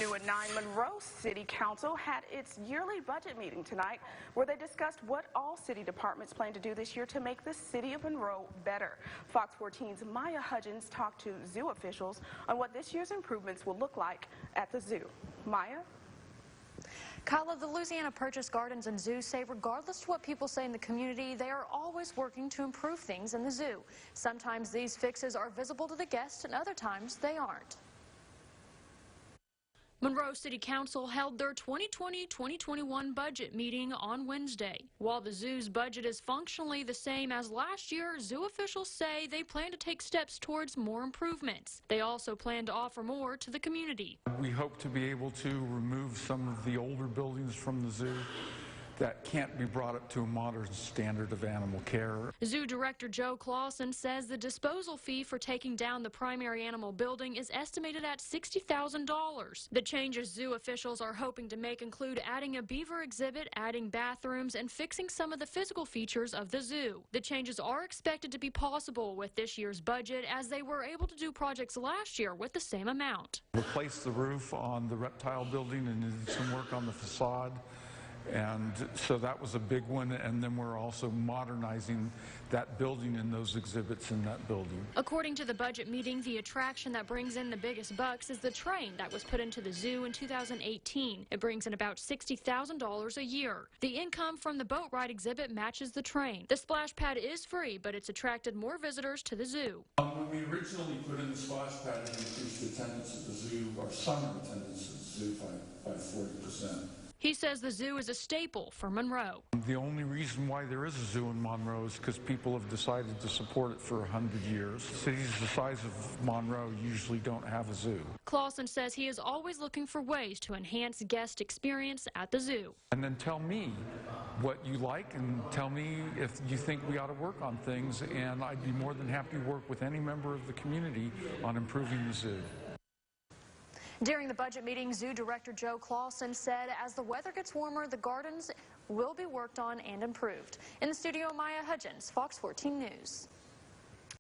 New at 9, Monroe City Council had its yearly budget meeting tonight where they discussed what all city departments plan to do this year to make the city of Monroe better. Fox 14's Maya Hudgens talked to zoo officials on what this year's improvements will look like at the zoo. Maya? Kyla, the Louisiana Purchase Gardens and Zoo say regardless of what people say in the community, they are always working to improve things in the zoo. Sometimes these fixes are visible to the guests and other times they aren't. Monroe City Council held their 2020-2021 budget meeting on Wednesday. While the zoo's budget is functionally the same as last year, zoo officials say they plan to take steps towards more improvements. They also plan to offer more to the community. We hope to be able to remove some of the older buildings from the zoo that can't be brought up to a modern standard of animal care. Zoo Director Joe Clausen says the disposal fee for taking down the primary animal building is estimated at $60,000. The changes zoo officials are hoping to make include adding a beaver exhibit, adding bathrooms, and fixing some of the physical features of the zoo. The changes are expected to be possible with this year's budget, as they were able to do projects last year with the same amount. Replace the roof on the reptile building and did some work on the facade. And so that was a big one, and then we're also modernizing that building and those exhibits in that building. According to the budget meeting, the attraction that brings in the biggest bucks is the train that was put into the zoo in 2018. It brings in about $60,000 a year. The income from the boat ride exhibit matches the train. The splash pad is free, but it's attracted more visitors to the zoo. When we originally put in the splash pad, it increased attendance at the zoo, our summer attendance at the zoo by 40%. He says the zoo is a staple for Monroe. The only reason why there is a zoo in Monroe is because people have decided to support it for 100 years. Cities the size of Monroe usually don't have a zoo. Clausen says he is always looking for ways to enhance guest experience at the zoo. And then tell me what you like and tell me if you think we ought to work on things, and I'd be more than happy to work with any member of the community on improving the zoo. During the budget meeting, Zoo Director Joe Clausen said as the weather gets warmer, the gardens will be worked on and improved. In the studio, Maya Hudgens, Fox 14 News.